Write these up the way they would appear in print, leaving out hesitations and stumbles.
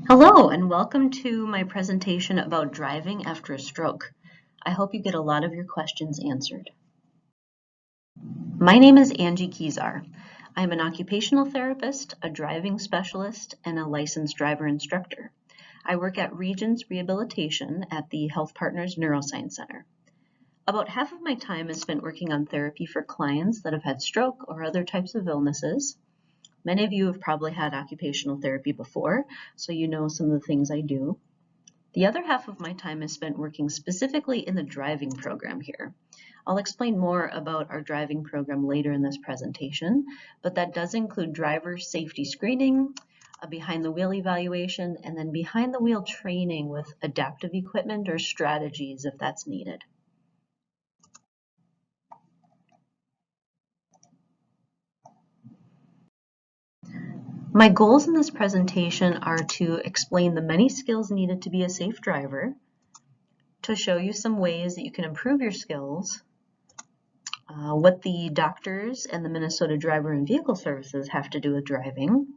Hello, and welcome to my presentation about driving after a stroke. I hope you get a lot of your questions answered. My name is Angie Kizar. I'm an occupational therapist, a driving specialist, and a licensed driver instructor. I work at Regions Rehabilitation at the Health Partners Neuroscience Center. About half of my time is spent working on therapy for clients that have had stroke or other types of illnesses. Many of you have probably had occupational therapy before, so you know some of the things I do. The other half of my time is spent working specifically in the driving program here. I'll explain more about our driving program later in this presentation, but that does include driver safety screening, a behind the wheel evaluation, and then behind the wheel training with adaptive equipment or strategies if that's needed. My goals in this presentation are to explain the many skills needed to be a safe driver, to show you some ways that you can improve your skills, what the doctors and the Minnesota Driver and Vehicle Services have to do with driving.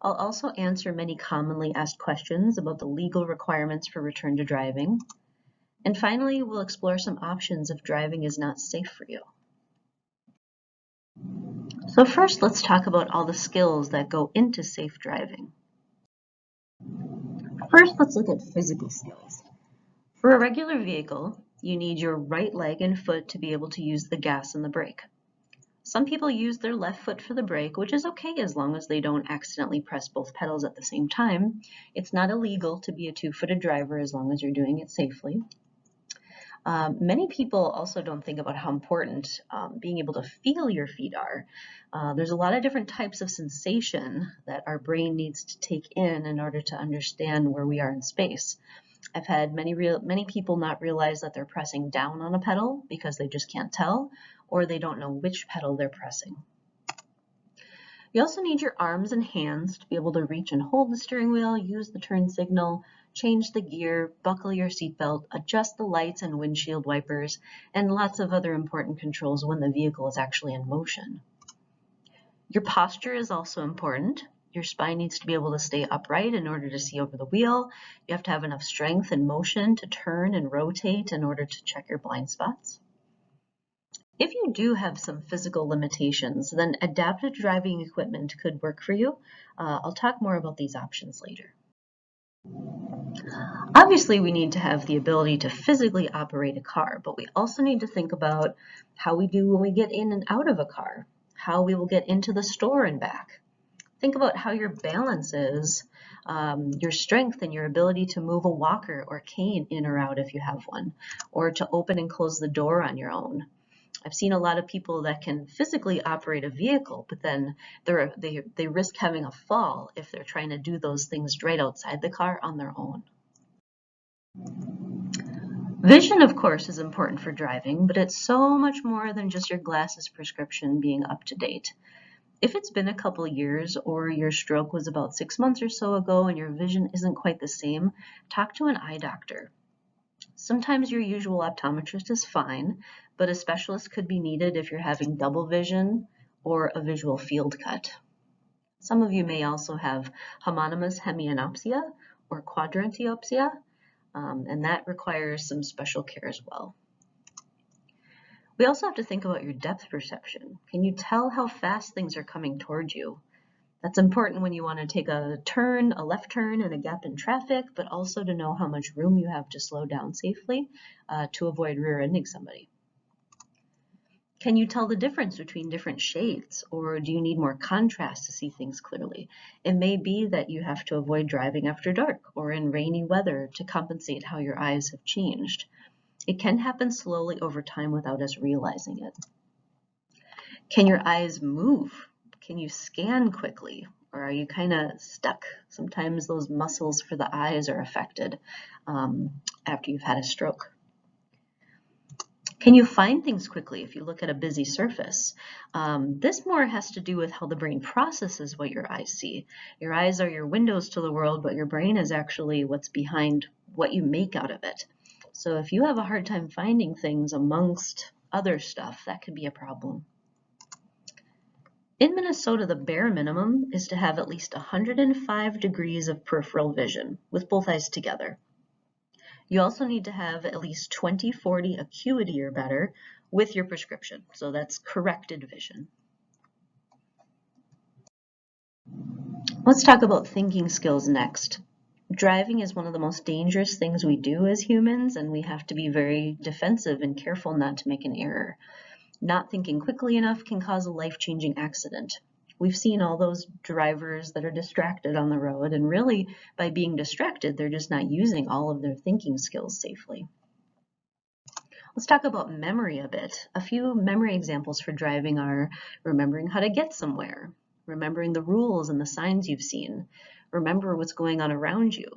I'll also answer many commonly asked questions about the legal requirements for return to driving. And finally, we'll explore some options if driving is not safe for you. So first, let's talk about all the skills that go into safe driving. First, let's look at physical skills. For a regular vehicle, you need your right leg and foot to be able to use the gas and the brake. Some people use their left foot for the brake, which is okay as long as they don't accidentally press both pedals at the same time. It's not illegal to be a two-footed driver as long as you're doing it safely. Many people also don't think about how important being able to feel your feet are. There's a lot of different types of sensation that our brain needs to take in order to understand where we are in space. I've had many people not realize that they're pressing down on a pedal because they just can't tell, or they don't know which pedal they're pressing. You also need your arms and hands to be able to reach and hold the steering wheel, use the turn signal, change the gear, buckle your seatbelt, adjust the lights and windshield wipers, and lots of other important controls when the vehicle is actually in motion. Your posture is also important. Your spine needs to be able to stay upright in order to see over the wheel. You have to have enough strength and motion to turn and rotate in order to check your blind spots. If you do have some physical limitations, then adaptive driving equipment could work for you. I'll talk more about these options later. Obviously, we need to have the ability to physically operate a car, but we also need to think about how we do when we get in and out of a car, how we will get into the store and back. Think about how your balance is, your strength and your ability to move a walker or cane in or out if you have one, or to open and close the door on your own. I've seen a lot of people that can physically operate a vehicle, but then they risk having a fall if they're trying to do those things right outside the car on their own. Vision, of course, is important for driving, but it's so much more than just your glasses prescription being up to date. If it's been a couple years or your stroke was about 6 months or so ago and your vision isn't quite the same, talk to an eye doctor. Sometimes your usual optometrist is fine, but a specialist could be needed if you're having double vision or a visual field cut. Some of you may also have homonymous hemianopsia or quadrantopsia, and that requires some special care as well. We also have to think about your depth perception. Can you tell how fast things are coming towards you? That's important when you want to take a turn, a left turn in a gap in traffic, but also to know how much room you have to slow down safely to avoid rear-ending somebody. Can you tell the difference between different shades, or do you need more contrast to see things clearly? It may be that you have to avoid driving after dark or in rainy weather to compensate how your eyes have changed. It can happen slowly over time without us realizing it. Can your eyes move? Can you scan quickly, or are you kind of stuck? Sometimes those muscles for the eyes are affected after you've had a stroke. Can you find things quickly if you look at a busy surface? This more has to do with how the brain processes what your eyes see. Your eyes are your windows to the world, but your brain is actually what's behind what you make out of it. So if you have a hard time finding things amongst other stuff, that could be a problem. In Minnesota, the bare minimum is to have at least 105 degrees of peripheral vision with both eyes together. You also need to have at least 20/40 acuity or better with your prescription, so that's corrected vision. Let's talk about thinking skills next. Driving is one of the most dangerous things we do as humans, and we have to be very defensive and careful not to make an error. Not thinking quickly enough can cause a life-changing accident. We've seen all those drivers that are distracted on the road, and really, by being distracted, they're just not using all of their thinking skills safely. Let's talk about memory a bit. A few memory examples for driving are remembering how to get somewhere, remembering the rules and the signs you've seen, remember what's going on around you.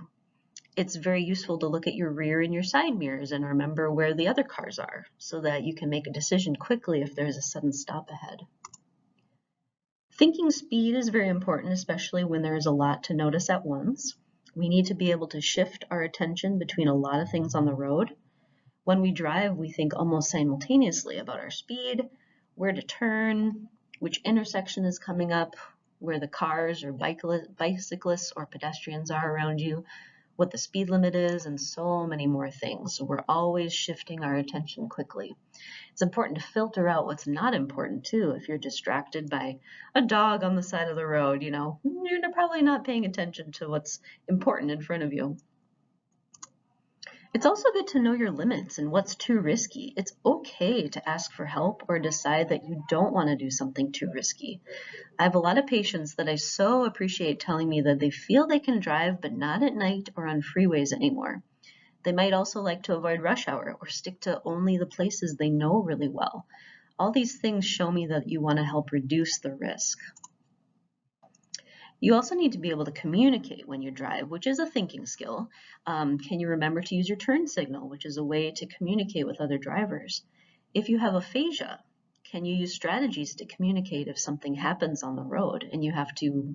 It's very useful to look at your rear and your side mirrors and remember where the other cars are so that you can make a decision quickly if there's a sudden stop ahead. Thinking speed is very important, especially when there is a lot to notice at once. We need to be able to shift our attention between a lot of things on the road. When we drive, we think almost simultaneously about our speed, where to turn, which intersection is coming up, where the cars or bicyclists or pedestrians are around you, what the speed limit is, and so many more things. So we're always shifting our attention quickly. It's important to filter out what's not important too. If you're distracted by a dog on the side of the road, you're probably not paying attention to what's important in front of you. It's also good to know your limits and what's too risky. It's okay to ask for help or decide that you don't want to do something too risky. I have a lot of patients that I so appreciate telling me that they feel they can drive, but not at night or on freeways anymore. They might also like to avoid rush hour or stick to only the places they know really well. All these things show me that you want to help reduce the risk. You also need to be able to communicate when you drive, which is a thinking skill. Can you remember to use your turn signal, which is a way to communicate with other drivers? If you have aphasia, can you use strategies to communicate if something happens on the road and you have to,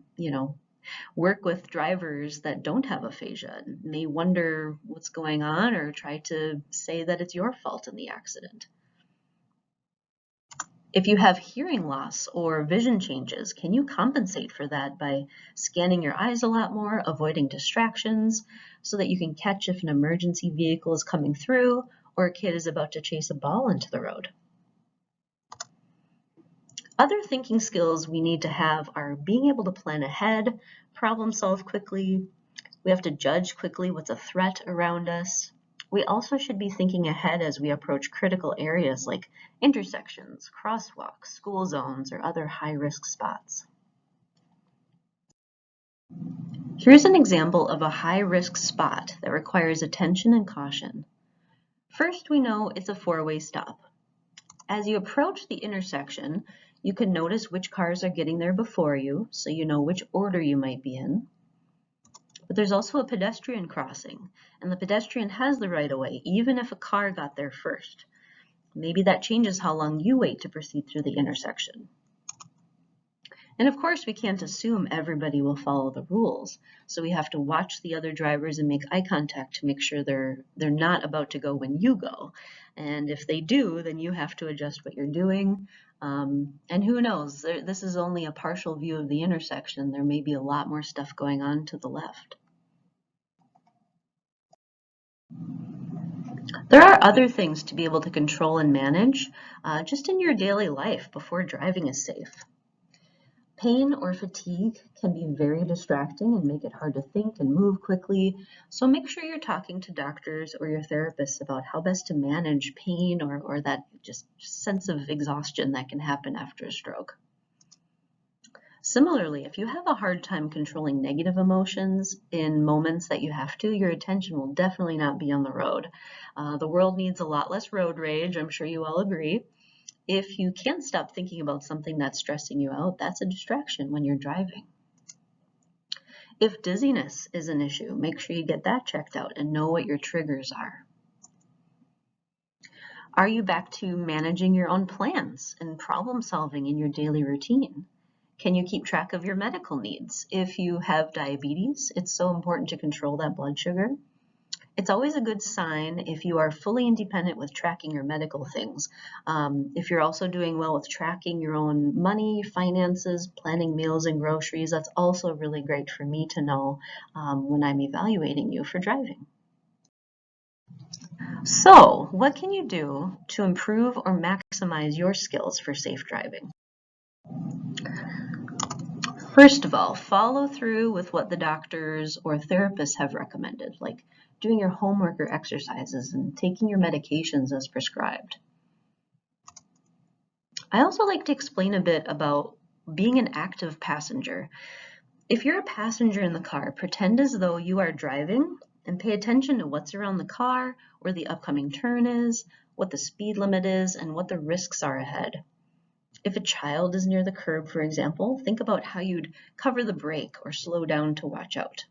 work with drivers that don't have aphasia and may wonder what's going on or try to say that it's your fault in the accident? If you have hearing loss or vision changes, can you compensate for that by scanning your eyes a lot more, avoiding distractions, so that you can catch if an emergency vehicle is coming through or a kid is about to chase a ball into the road? Other thinking skills we need to have are being able to plan ahead, problem solve quickly. We have to judge quickly what's a threat around us. We also should be thinking ahead as we approach critical areas like intersections, crosswalks, school zones, or other high-risk spots. Here's an example of a high-risk spot that requires attention and caution. First, we know it's a four-way stop. As you approach the intersection, you can notice which cars are getting there before you, so you know which order you might be in. But there's also a pedestrian crossing, and the pedestrian has the right of way, even if a car got there first. Maybe that changes how long you wait to proceed through the intersection. And of course, we can't assume everybody will follow the rules, so we have to watch the other drivers and make eye contact to make sure they're not about to go when you go. And if they do, then you have to adjust what you're doing. And who knows, this is only a partial view of the intersection. There may be a lot more stuff going on to the left. There are other things to be able to control and manage just in your daily life before driving is safe. Pain or fatigue can be very distracting and make it hard to think and move quickly, so make sure you're talking to doctors or your therapists about how best to manage pain or that just sense of exhaustion that can happen after a stroke. Similarly, if you have a hard time controlling negative emotions in moments that you have to, your attention will definitely not be on the road. The world needs a lot less road rage, I'm sure you all agree. If you can't stop thinking about something that's stressing you out, that's a distraction when you're driving. If dizziness is an issue, make sure you get that checked out and know what your triggers are. Are you back to managing your own plans and problem solving in your daily routine? Can you keep track of your medical needs? If you have diabetes, it's so important to control that blood sugar. It's always a good sign if you are fully independent with tracking your medical things. If you're also doing well with tracking your own money, finances, planning meals and groceries, that's also really great for me to know when I'm evaluating you for driving. So, what can you do to improve or maximize your skills for safe driving? First of all, follow through with what the doctors or therapists have recommended, like doing your homework or exercises and taking your medications as prescribed. I also like to explain a bit about being an active passenger. If you're a passenger in the car, pretend as though you are driving and pay attention to what's around the car, where the upcoming turn is, what the speed limit is, and what the risks are ahead. If a child is near the curb, for example, think about how you'd cover the brake or slow down to watch out.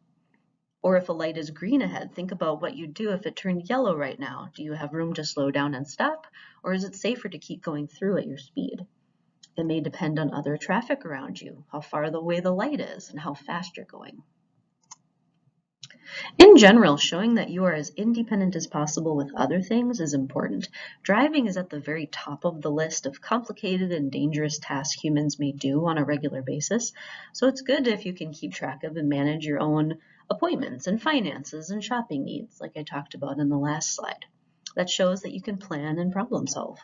Or if a light is green ahead, think about what you'd do if it turned yellow right now. Do you have room to slow down and stop, or is it safer to keep going through at your speed? It may depend on other traffic around you, how far away the light is, and how fast you're going. In general, showing that you are as independent as possible with other things is important. Driving is at the very top of the list of complicated and dangerous tasks humans may do on a regular basis, so it's good if you can keep track of and manage your own appointments and finances and shopping needs, like I talked about in the last slide. That shows that you can plan and problem solve.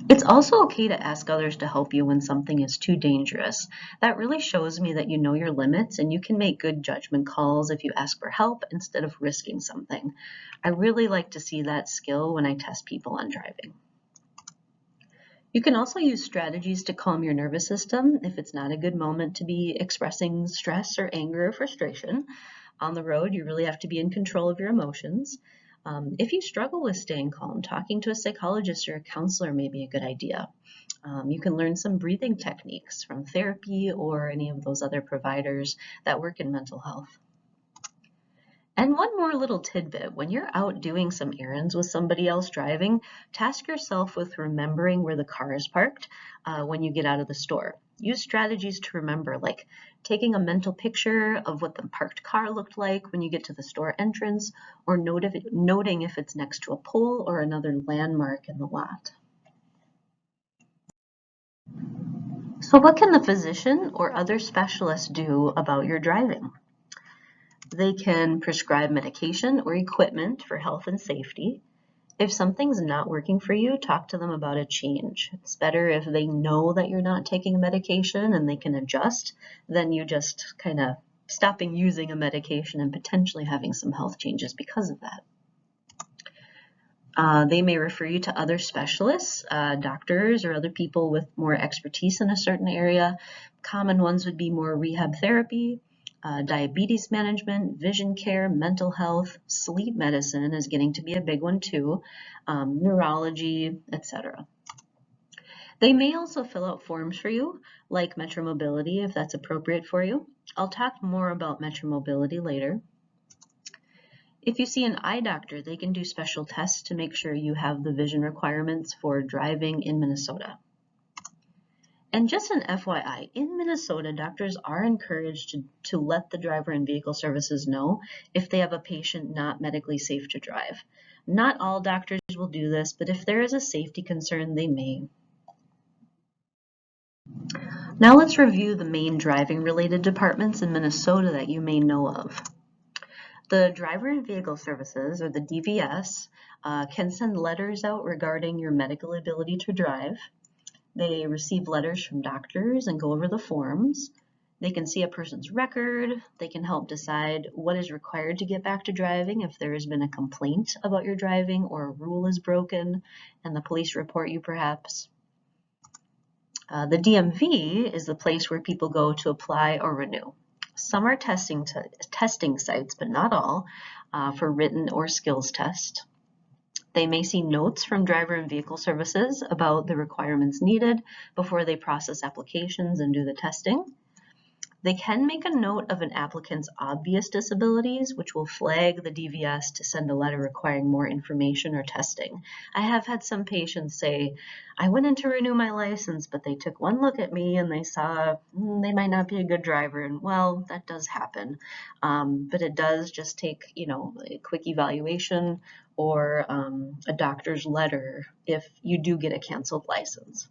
It's also okay to ask others to help you when something is too dangerous. That really shows me that you know your limits and you can make good judgment calls if you ask for help instead of risking something. I really like to see that skill when I test people on driving. You can also use strategies to calm your nervous system if it's not a good moment to be expressing stress or anger or frustration. On the road, you really have to be in control of your emotions. If you struggle with staying calm, talking to a psychologist or a counselor may be a good idea. You can learn some breathing techniques from therapy or any of those other providers that work in mental health. And one more little tidbit, when you're out doing some errands with somebody else driving, task yourself with remembering where the car is parked when you get out of the store. Use strategies to remember, like taking a mental picture of what the parked car looked like when you get to the store entrance, or noting if it's next to a pole or another landmark in the lot. So what can the physician or other specialists do about your driving? They can prescribe medication or equipment for health and safety. If something's not working for you, talk to them about a change. It's better if they know that you're not taking a medication and they can adjust than you just kind of stopping using a medication and potentially having some health changes because of that. They may refer you to other specialists, doctors, or other people with more expertise in a certain area. Common ones would be more rehab therapy, diabetes management, vision care, mental health, sleep medicine is getting to be a big one too, neurology, etc. They may also fill out forms for you, like Metro Mobility, if that's appropriate for you. I'll talk more about Metro Mobility later. If you see an eye doctor, they can do special tests to make sure you have the vision requirements for driving in Minnesota. And just an FYI, in Minnesota, doctors are encouraged to let the driver and vehicle services know if they have a patient not medically safe to drive. Not all doctors will do this, but if there is a safety concern, they may. Now let's review the main driving-related departments in Minnesota that you may know of. The Driver and Vehicle Services, or the DVS, can send letters out regarding your medical ability to drive. They receive letters from doctors and go over the forms. They can see a person's record. They can help decide what is required to get back to driving if there has been a complaint about your driving or a rule is broken and the police report you perhaps. The DMV is the place where people go to apply or renew. Some are testing sites, but not all, for written or skills tests. They may see notes from Driver and Vehicle Services about the requirements needed before they process applications and do the testing. They can make a note of an applicant's obvious disabilities, which will flag the DVS to send a letter requiring more information or testing. I have had some patients say, I went in to renew my license, but they took one look at me and they saw they might not be a good driver. And well, that does happen. But it does just take, a quick evaluation or a doctor's letter if you do get a canceled license.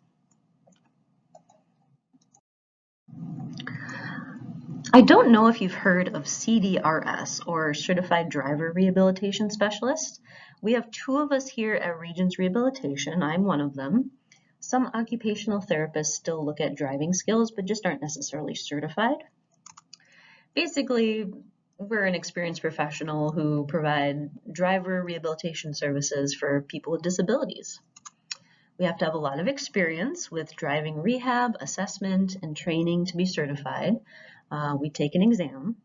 I don't know if you've heard of CDRS, or Certified Driver Rehabilitation Specialist. We have 2 of us here at Regions Rehabilitation. I'm one of them. Some occupational therapists still look at driving skills, but just aren't necessarily certified. Basically, we're an experienced professional who provide driver rehabilitation services for people with disabilities. We have to have a lot of experience with driving rehab, assessment, and training to be certified. We take an exam.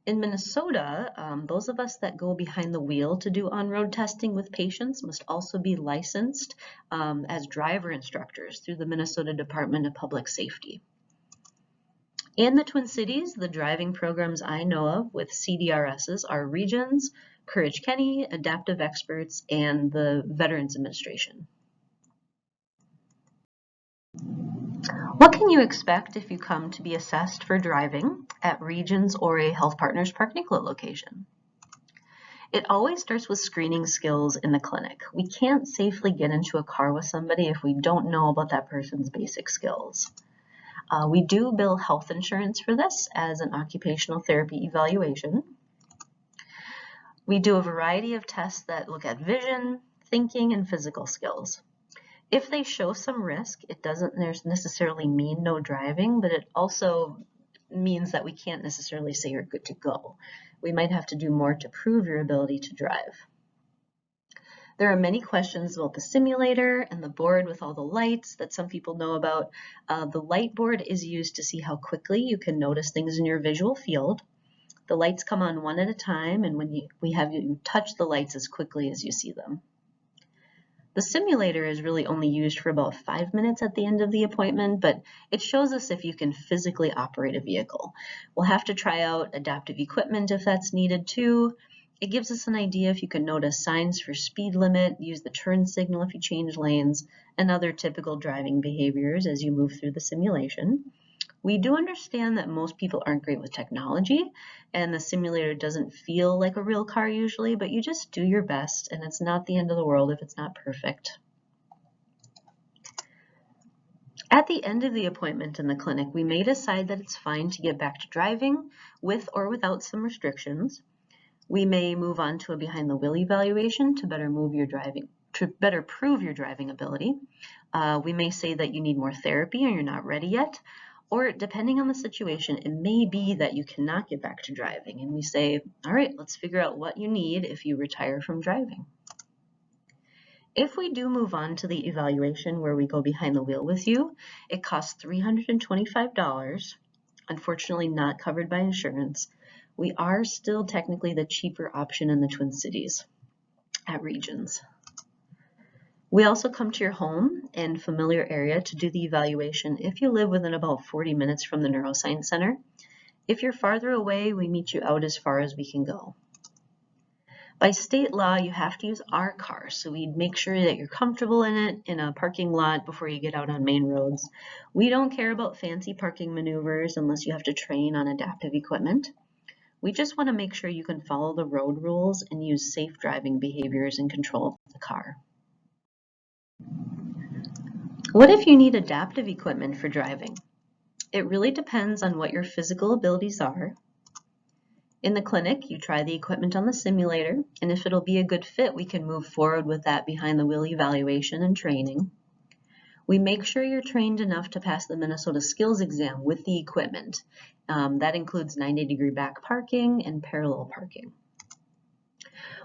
In Minnesota, those of us that go behind the wheel to do on-road testing with patients must also be licensed as driver instructors through the Minnesota Department of Public Safety. In the Twin Cities, the driving programs I know of with CDRSs are Regions, Courage Kenny, Adaptive Experts, and the Veterans Administration. What can you expect if you come to be assessed for driving at Regions or a Health Partners Park Nicollet location? It always starts with screening skills in the clinic. We can't safely get into a car with somebody if we don't know about that person's basic skills. We do bill health insurance for this as an occupational therapy evaluation. We do a variety of tests that look at vision, thinking, and physical skills. If they show some risk, it doesn't necessarily mean no driving, but it also means that we can't necessarily say you're good to go. We might have to do more to prove your ability to drive. There are many questions about the simulator and the board with all the lights that some people know about. The light board is used to see how quickly you can notice things in your visual field. The lights come on one at a time, and when we have you touch the lights as quickly as you see them. The simulator is really only used for about 5 minutes at the end of the appointment, but it shows us if you can physically operate a vehicle. We'll have to try out adaptive equipment if that's needed too. It gives us an idea if you can notice signs for speed limit, use the turn signal if you change lanes, and other typical driving behaviors as you move through the simulation. We do understand that most people aren't great with technology, and the simulator doesn't feel like a real car usually, but you just do your best, and it's not the end of the world if it's not perfect. At the end of the appointment in the clinic, we may decide that it's fine to get back to driving with or without some restrictions. We may move on to a behind the wheel evaluation to better prove your driving ability. We may say that you need more therapy or you're not ready yet. Or depending on the situation, it may be that you cannot get back to driving. And we say, all right, let's figure out what you need if you retire from driving. If we do move on to the evaluation where we go behind the wheel with you, it costs $325, unfortunately not covered by insurance. We are still technically the cheaper option in the Twin Cities at Regions. We also come to your home and familiar area to do the evaluation if you live within about 40 minutes from the Neuroscience Center. If you're farther away, we meet you out as far as we can go. By state law, you have to use our car, so we make sure that you're comfortable in it in a parking lot before you get out on main roads. We don't care about fancy parking maneuvers unless you have to train on adaptive equipment. We just want to make sure you can follow the road rules and use safe driving behaviors in control of the car. What if you need adaptive equipment for driving? It really depends on what your physical abilities are. In the clinic, you try the equipment on the simulator, and if it'll be a good fit, we can move forward with that behind the wheel evaluation and training. We make sure you're trained enough to pass the Minnesota Skills Exam with the equipment. That includes 90-degree back parking and parallel parking.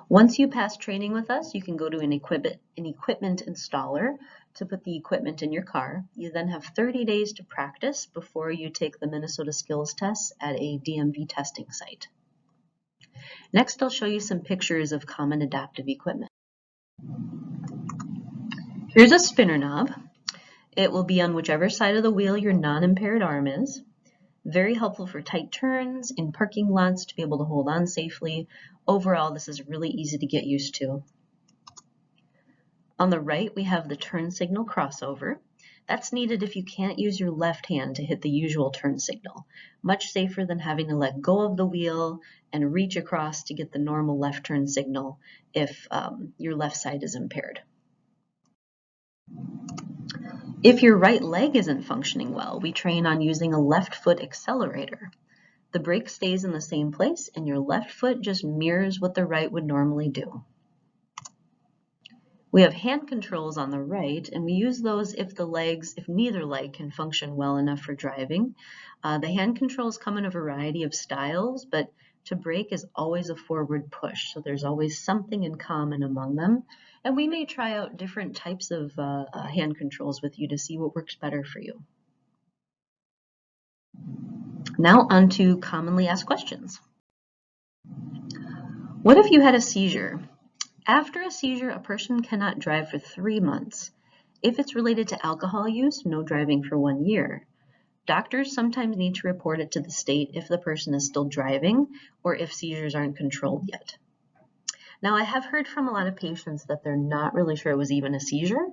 Once you pass training with us, you can go to an equipment installer to put the equipment in your car. You then have 30 days to practice before you take the Minnesota skills tests at a DMV testing site. Next, I'll show you some pictures of common adaptive equipment. Here's a spinner knob. It will be on whichever side of the wheel your non-impaired arm is. Very helpful for tight turns, in parking lots to be able to hold on safely. Overall, this is really easy to get used to. On the right, we have the turn signal crossover. That's needed if you can't use your left hand to hit the usual turn signal. Much safer than having to let go of the wheel and reach across to get the normal left turn signal if your left side is impaired. If your right leg isn't functioning well, we train on using a left foot accelerator. The brake stays in the same place and your left foot just mirrors what the right would normally do. We have hand controls on the right, and we use those if neither leg can function well enough for driving. The hand controls come in a variety of styles, but to brake is always a forward push, so there's always something in common among them. And we may try out different types of hand controls with you to see what works better for you. Now on to commonly asked questions. What if you had a seizure? After a seizure, a person cannot drive for 3 months. If it's related to alcohol use, no driving for 1 year. Doctors sometimes need to report it to the state if the person is still driving or if seizures aren't controlled yet. Now, I have heard from a lot of patients that they're not really sure it was even a seizure.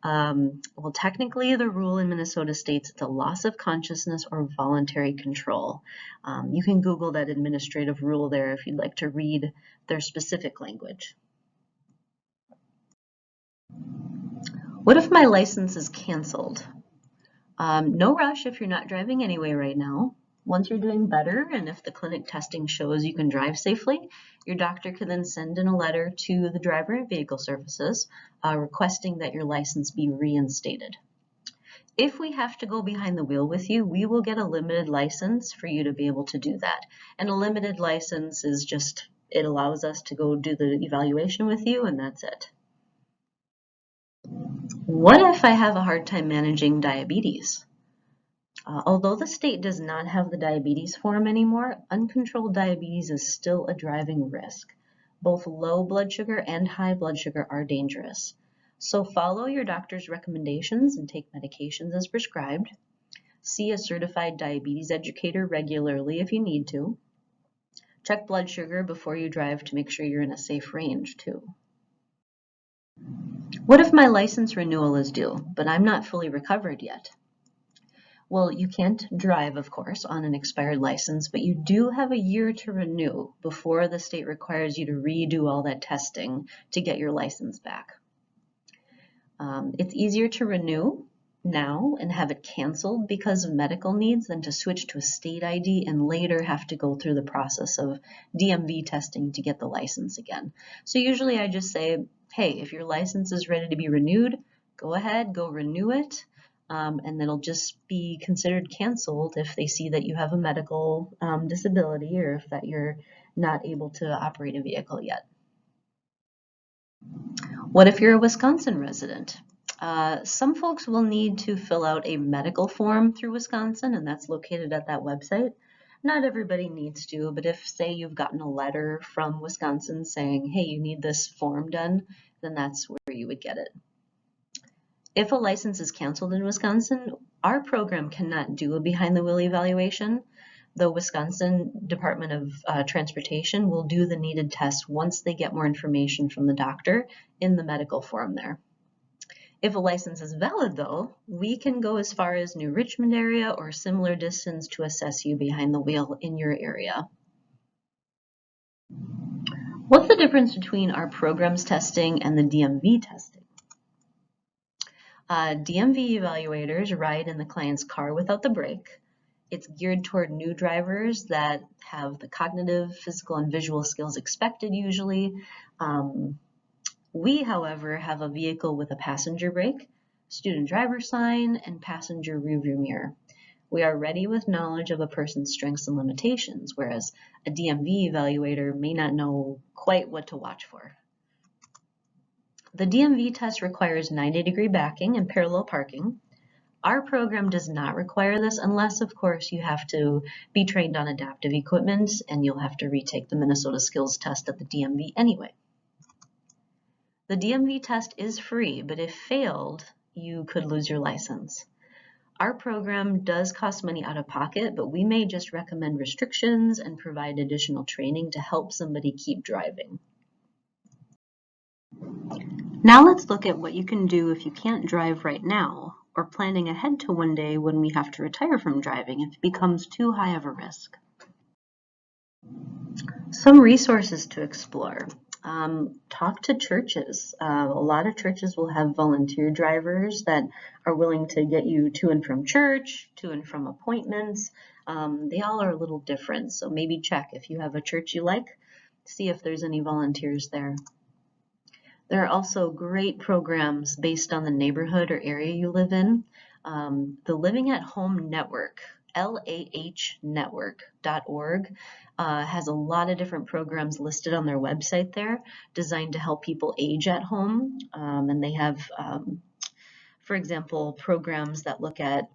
Well, technically, the rule in Minnesota states it's a loss of consciousness or voluntary control. You can Google that administrative rule there if you'd like to read their specific language. What if my license is canceled? No rush if you're not driving anyway right now. Once you're doing better and if the clinic testing shows you can drive safely, your doctor can then send in a letter to the Driver and Vehicle Services requesting that your license be reinstated. If we have to go behind the wheel with you, we will get a limited license for you to be able to do that. And a limited license is just, it allows us to go do the evaluation with you and that's it. What if I have a hard time managing diabetes? Although the state does not have the diabetes form anymore, uncontrolled diabetes is still a driving risk. Both low blood sugar and high blood sugar are dangerous. So follow your doctor's recommendations and take medications as prescribed. See a certified diabetes educator regularly if you need to. Check blood sugar before you drive to make sure you're in a safe range too. What if my license renewal is due, but I'm not fully recovered yet? Well, you can't drive, of course, on an expired license, but you do have a year to renew before the state requires you to redo all that testing to get your license back. It's easier to renew now and have it canceled because of medical needs than to switch to a state ID and later have to go through the process of DMV testing to get the license again. So usually I just say, hey, if your license is ready to be renewed, go ahead, go renew it, and it'll just be considered canceled if they see that you have a medical disability or if that you're not able to operate a vehicle yet. What if you're a Wisconsin resident? Some folks will need to fill out a medical form through Wisconsin, and that's located at that website. Not everybody needs to, but if, say, you've gotten a letter from Wisconsin saying, hey, you need this form done, then that's where you would get it. If a license is canceled in Wisconsin, our program cannot do a behind-the-wheel evaluation. The Wisconsin Department of Transportation will do the needed tests once they get more information from the doctor in the medical form there. If a license is valid, though, we can go as far as New Richmond area or similar distance to assess you behind the wheel in your area. What's the difference between our programs testing and the DMV testing? DMV evaluators ride in the client's car without the brake. It's geared toward new drivers that have the cognitive, physical, and visual skills expected usually. We, however, have a vehicle with a passenger brake, student driver sign, and passenger rearview mirror. We are ready with knowledge of a person's strengths and limitations, whereas a DMV evaluator may not know quite what to watch for. The DMV test requires 90-degree backing and parallel parking. Our program does not require this unless, of course, you have to be trained on adaptive equipment and you'll have to retake the Minnesota skills test at the DMV anyway. The DMV test is free, but if failed, you could lose your license. Our program does cost money out of pocket, but we may just recommend restrictions and provide additional training to help somebody keep driving. Now let's look at what you can do if you can't drive right now, or planning ahead to one day when we have to retire from driving if it becomes too high of a risk. Some resources to explore. Talk to churches. A lot of churches will have volunteer drivers that are willing to get you to and from church, to and from appointments. They all are a little different, so maybe check if you have a church you like, see if there's any volunteers there. There are also great programs based on the neighborhood or area you live in. The Living at Home Network, lahnetwork.org, has a lot of different programs listed on their website there, designed to help people age at home. And they have, for example, programs that look at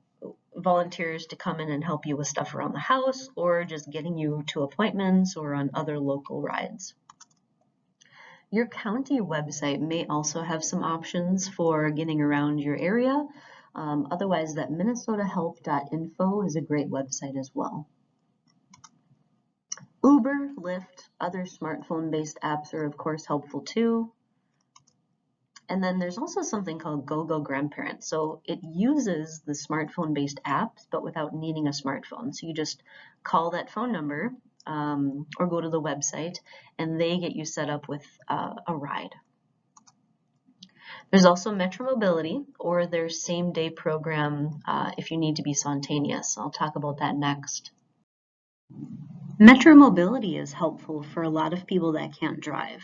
volunteers to come in and help you with stuff around the house, or just getting you to appointments or on other local rides. Your county website may also have some options for getting around your area. Otherwise, that minnesotahealth.info is a great website as well. Uber, Lyft, other smartphone-based apps are of course helpful too. And then there's also something called GoGo Grandparents. So it uses the smartphone-based apps, but without needing a smartphone. So you just call that phone number or go to the website, and they get you set up with a ride. There's also Metro Mobility, or their same-day program if you need to be spontaneous. I'll talk about that next. Metro Mobility is helpful for a lot of people that can't drive.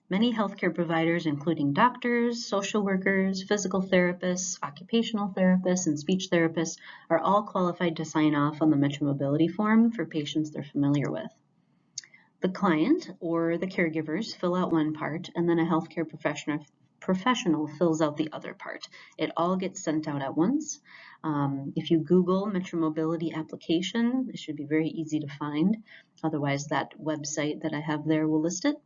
Many healthcare providers, including doctors, social workers, physical therapists, occupational therapists, and speech therapists, are all qualified to sign off on the Metro Mobility form for patients they're familiar with. The client or the caregivers fill out one part, and then a healthcare professional fills out the other part. It all gets sent out at once. If you Google Metro Mobility application, it should be very easy to find. Otherwise, that website that I have there will list it.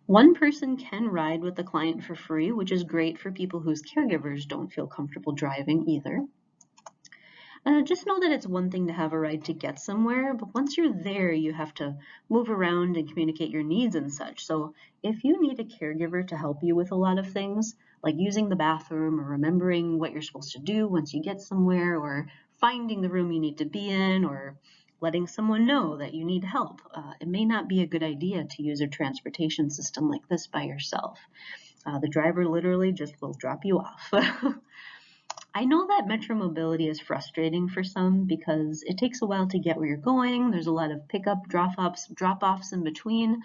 One person can ride with the client for free, which is great for people whose caregivers don't feel comfortable driving either. Just know that it's one thing to have a ride to get somewhere, but once you're there, you have to move around and communicate your needs and such. So if you need a caregiver to help you with a lot of things, like using the bathroom or remembering what you're supposed to do once you get somewhere, or finding the room you need to be in, or letting someone know that you need help, it may not be a good idea to use a transportation system like this by yourself. The driver literally just will drop you off. I know that Metro Mobility is frustrating for some because it takes a while to get where you're going. There's a lot of pickup, drop-offs in between.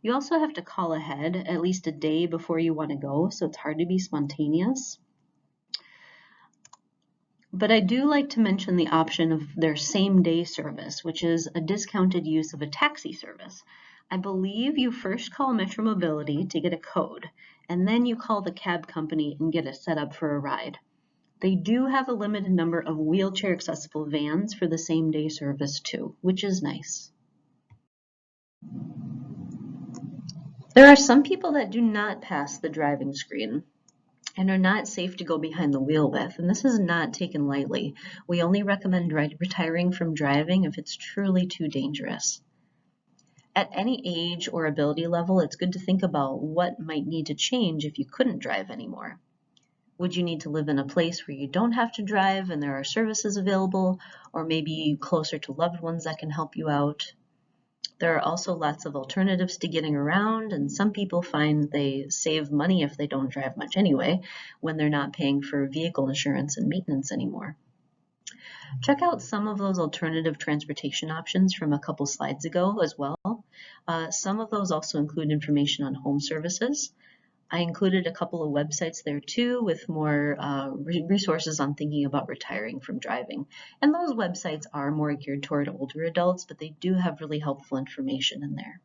You also have to call ahead at least a day before you want to go, so it's hard to be spontaneous. But I do like to mention the option of their same-day service, which is a discounted use of a taxi service. I believe you first call Metro Mobility to get a code, and then you call the cab company and get it set up for a ride. They do have a limited number of wheelchair accessible vans for the same day service too, which is nice. There are some people that do not pass the driving screen and are not safe to go behind the wheel with, and this is not taken lightly. We only recommend retiring from driving if it's truly too dangerous. At any age or ability level, it's good to think about what might need to change if you couldn't drive anymore. Would you need to live in a place where you don't have to drive and there are services available, or maybe closer to loved ones that can help you out? There are also lots of alternatives to getting around, and some people find they save money if they don't drive much anyway, when they're not paying for vehicle insurance and maintenance anymore. Check out some of those alternative transportation options from a couple slides ago as well. Some of those also include information on home services. I included a couple of websites there too with more resources on thinking about retiring from driving. And those websites are more geared toward older adults, but they do have really helpful information in there.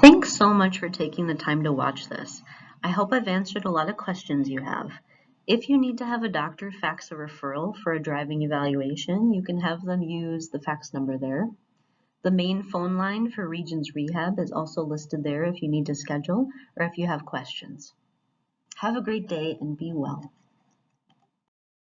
Thanks so much for taking the time to watch this. I hope I've answered a lot of questions you have. If you need to have a doctor fax a referral for a driving evaluation, you can have them use the fax number there. The main phone line for Regions Rehab is also listed there if you need to schedule or if you have questions. Have a great day and be well.